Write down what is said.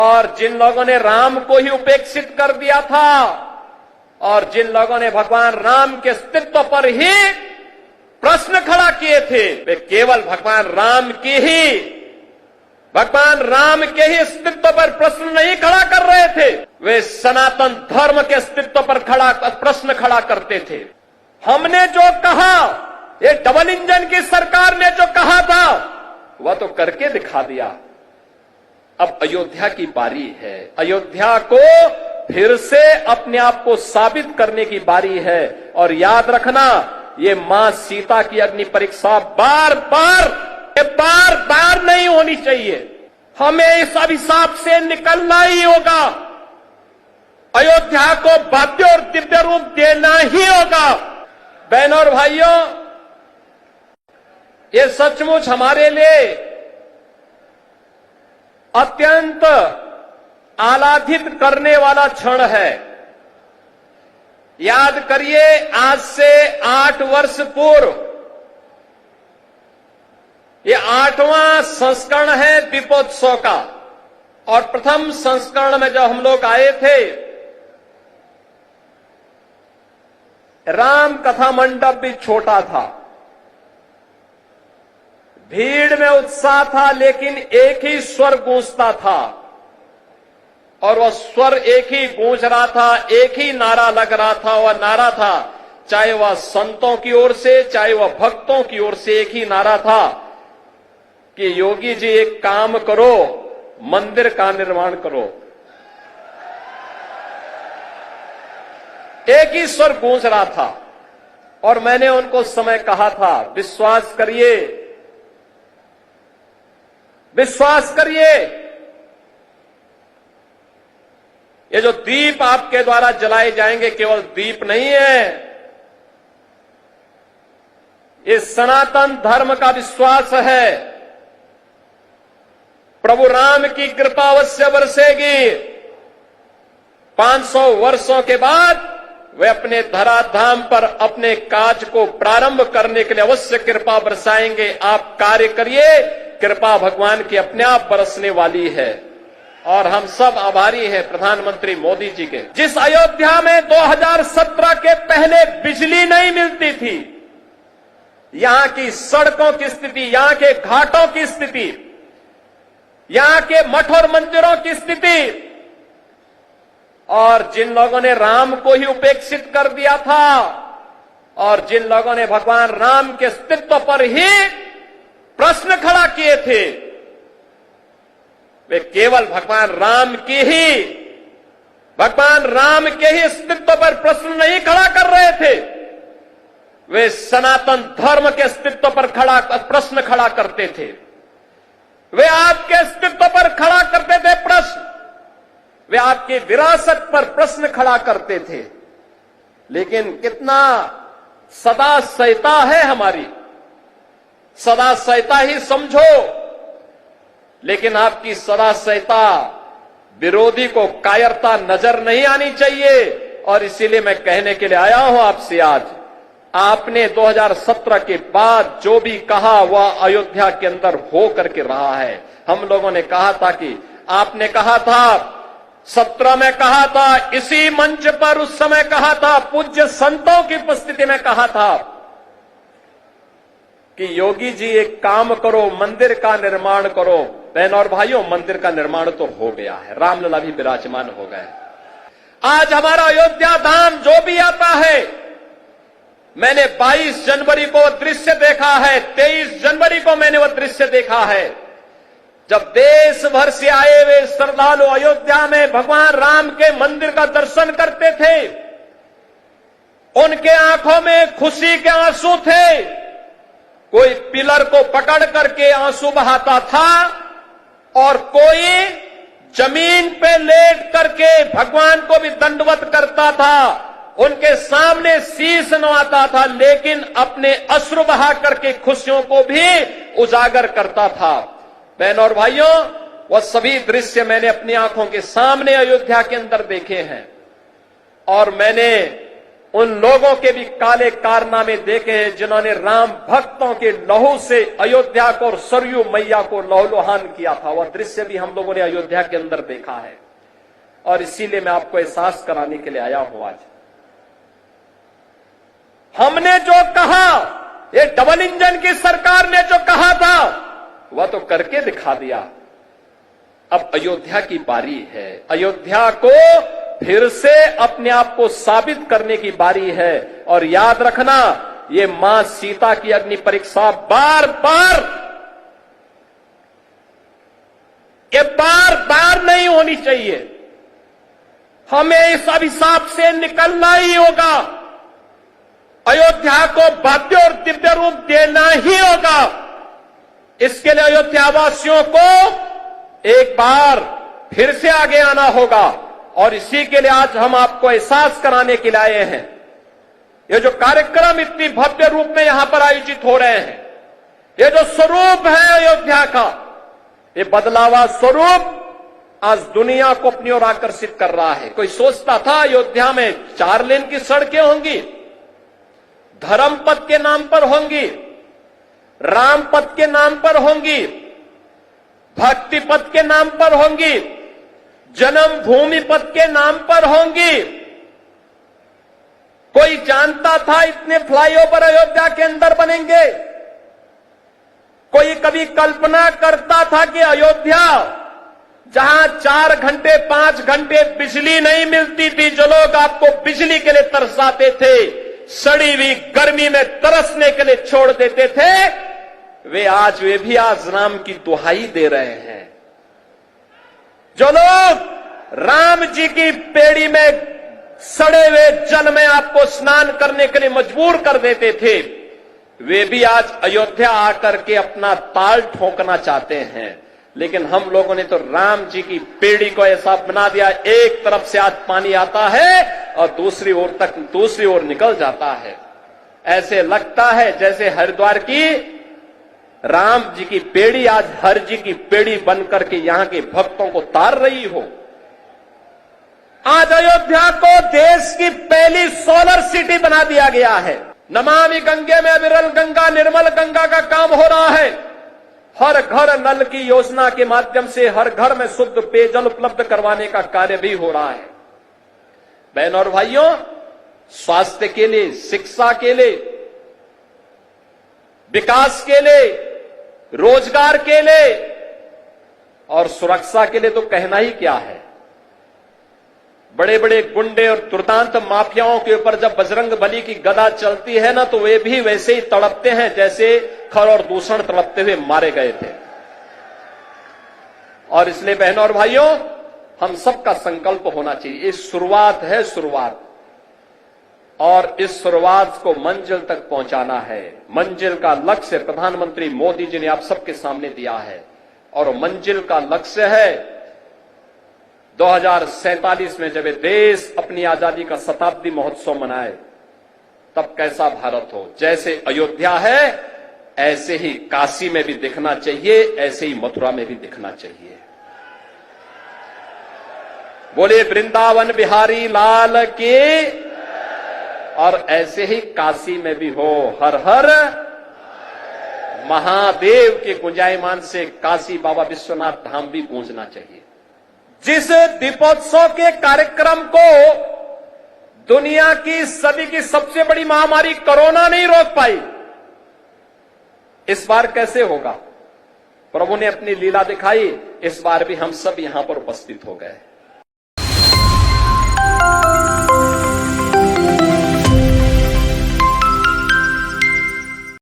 और जिन लोगों ने राम को ही उपेक्षित कर दिया था और जिन लोगों ने भगवान राम के अस्तित्व पर ही प्रश्न खड़ा किए थे, वे केवल भगवान राम के ही अस्तित्व पर प्रश्न नहीं खड़ा कर रहे थे, वे सनातन धर्म के अस्तित्व पर प्रश्न खड़ा करते थे। हमने जो कहा, ये डबल इंजन की सरकार ने जो कहा था वह तो करके दिखा दिया। अब अयोध्या की बारी है। अयोध्या को फिर से अपने आप को साबित करने की बारी है। और याद रखना, ये मां सीता की अग्नि परीक्षा बार बार नहीं होनी चाहिए। हमें इस अभिशाप से निकलना ही होगा। अयोध्या को भव्य और दिव्य रूप देना ही होगा। बहनों और भाइयों, ये सचमुच हमारे लिए अत्यंत आह्लादित करने वाला क्षण है। याद करिए, आज से 8 वर्ष पूर्व ये 8वां संस्करण है दीपोत्सव का। और प्रथम संस्करण में जब हम लोग आए थे, राम कथा मंडप भी छोटा था, भीड़ में उत्साह था, लेकिन एक ही स्वर गूंजता था। और वह स्वर एक ही गूंज रहा था, एक ही नारा लग रहा था। वह नारा था, चाहे वह संतों की ओर से, चाहे वह भक्तों की ओर से, एक ही नारा था कि योगी जी एक काम करो, मंदिर का निर्माण करो। एक ही स्वर गूंज रहा था। और मैंने उनको उस समय कहा था, विश्वास करिए, ये जो दीप आपके द्वारा जलाए जाएंगे केवल दीप नहीं है, ये सनातन धर्म का विश्वास है। प्रभु राम की कृपा अवश्य बरसेगी। 500 वर्षों के बाद वे अपने धराधाम पर अपने काज को प्रारंभ करने के लिए अवश्य कृपा बरसाएंगे। आप कार्य करिए, कृपा भगवान की अपने आप बरसने वाली है। और हम सब आभारी हैं प्रधानमंत्री मोदी जी के। जिस अयोध्या में 2017 के पहले बिजली नहीं मिलती थी, यहां की सड़कों की स्थिति, यहां के घाटों की स्थिति, यहां के मठ और मंदिरों की स्थिति, और जिन लोगों ने राम को ही उपेक्षित कर दिया था और जिन लोगों ने भगवान राम के अस्तित्व पर ही प्रश्न खड़ा किए थे, वे केवल भगवान राम के ही अस्तित्व पर प्रश्न नहीं खड़ा कर रहे थे, वे सनातन धर्म के अस्तित्व पर प्रश्न खड़ा करते थे। वे आपके अस्तित्व पर खड़ा करते थे प्रश्न, वे आपकी विरासत पर प्रश्न खड़ा करते थे। लेकिन कितना सदा सहता है हमारी, सदा सहता ही समझो, लेकिन आपकी सदा सहता विरोधी को कायरता नजर नहीं आनी चाहिए। और इसीलिए मैं कहने के लिए आया हूं आपसे आज, आपने 2017 के बाद जो भी कहा वह अयोध्या के अंदर हो करके रहा है। हम लोगों ने कहा था कि आपने कहा था, 17 में कहा था, इसी मंच पर उस समय कहा था, पूज्य संतों की उपस्थिति में कहा था कि योगी जी एक काम करो, मंदिर का निर्माण करो। बहनों और भाइयों, मंदिर का निर्माण तो हो गया है, रामलला भी विराजमान हो गए। आज हमारा अयोध्या धाम जो भी आता है, मैंने 22 जनवरी को दृश्य देखा है, 23 जनवरी को मैंने वह दृश्य देखा है, जब देश भर से आए हुए श्रद्धालु अयोध्या में भगवान राम के मंदिर का दर्शन करते थे। उनके आंखों में खुशी के आंसू थे। कोई पिलर को पकड़ करके आंसू बहाता था और कोई जमीन पे लेट करके भगवान को भी दंडवत करता था। उनके सामने शीश नवाता था, लेकिन अपने अश्रु बहा करके खुशियों को भी उजागर करता था। बहनों और भाइयों, वह सभी दृश्य मैंने अपनी आंखों के सामने अयोध्या के अंदर देखे हैं। और मैंने उन लोगों के भी काले कारनामे देखे हैं जिन्होंने राम भक्तों के लहू से अयोध्या को और सरयू मैया को लहूलुहान किया था। वह दृश्य भी हम लोगों ने अयोध्या के अंदर देखा है और इसीलिए मैं आपको एहसास कराने के लिए आया हूं। आज हमने जो कहा, ये डबल इंजन की सरकार ने जो कहा था वह तो करके दिखा दिया। अब अयोध्या की बारी है। अयोध्या को फिर से अपने आप को साबित करने की बारी है। और याद रखना, ये मां सीता की अग्नि परीक्षा बार बार नहीं होनी चाहिए। हमें इस अभिशाप से निकलना ही होगा। अयोध्या को भव्य और दिव्य रूप देना ही होगा। इसके लिए अयोध्यावासियों को एक बार फिर से आगे आना होगा और इसी के लिए आज हम आपको एहसास कराने के लिए आए हैं। ये जो कार्यक्रम इतनी भव्य रूप में यहां पर आयोजित हो रहे हैं, ये जो स्वरूप है अयोध्या का, ये बदलावा स्वरूप आज दुनिया को अपनी ओर आकर्षित कर रहा है। कोई सोचता था अयोध्या में 4 लेन की सड़कें होंगी, धर्म पथ के नाम पर होंगी, राम पथ के नाम पर होंगी, भक्ति पथ के नाम पर होंगी, जन्मभूमि पथ के नाम पर होंगी। कोई जानता था इतने फ्लाईओवर अयोध्या के अंदर बनेंगे? कोई कभी कल्पना करता था कि अयोध्या, जहां 4 घंटे 5 घंटे बिजली नहीं मिलती थी, जो लोग आपको बिजली के लिए तरसाते थे, सड़ी हुई गर्मी में तरसने के लिए छोड़ देते थे, वे भी आज राम की दुहाई दे रहे हैं। जो लोग राम जी की पेड़ी में सड़े हुए जल में आपको स्नान करने के लिए मजबूर कर देते थे, वे भी आज अयोध्या आकर के अपना ताल ठोकना चाहते हैं। लेकिन हम लोगों ने तो राम जी की पेड़ी को ऐसा बना दिया, एक तरफ से आज पानी आता है और दूसरी ओर निकल जाता है। ऐसे लगता है जैसे हरिद्वार की राम जी की पेड़ी आज हर जी की पेड़ी बनकर के यहां के भक्तों को तार रही हो। आज अयोध्या को देश की पहली सोलर सिटी बना दिया गया है। नमामि गंगे में अविरल गंगा, निर्मल गंगा का काम हो रहा है। हर घर नल की योजना के माध्यम से हर घर में शुद्ध पेयजल उपलब्ध करवाने का कार्य भी हो रहा है। बहनों और भाइयों, स्वास्थ्य के लिए, शिक्षा के लिए, विकास के लिए, रोजगार के लिए और सुरक्षा के लिए तो कहना ही क्या है। बड़े बड़े गुंडे और दुर्दांत माफियाओं के ऊपर जब बजरंगबली की गदा चलती है ना, तो वे भी वैसे ही तड़पते हैं जैसे खर और दूषण तड़पते हुए मारे गए थे। और इसलिए बहनों और भाइयों, हम सबका संकल्प होना चाहिए। ये शुरुआत है, शुरुआत, और इस शुरुआत को मंजिल तक पहुंचाना है। मंजिल का लक्ष्य प्रधानमंत्री मोदी जी ने आप सबके सामने दिया है और मंजिल का लक्ष्य है 2047 में जब ये देश अपनी आजादी का शताब्दी महोत्सव मनाए, तब कैसा भारत हो। जैसे अयोध्या है ऐसे ही काशी में भी दिखना चाहिए, ऐसे ही मथुरा में भी दिखना चाहिए। बोले वृंदावन बिहारी लाल की। और ऐसे ही काशी में भी हो, हर हर महादेव के गुंजायमान से काशी बाबा विश्वनाथ धाम भी गूंजना चाहिए। जिस दीपोत्सव के कार्यक्रम को दुनिया की सदी की सबसे बड़ी महामारी कोरोना नहीं रोक पाई, इस बार कैसे होगा? प्रभु ने अपनी लीला दिखाई, इस बार भी हम सब यहां पर उपस्थित हो गए।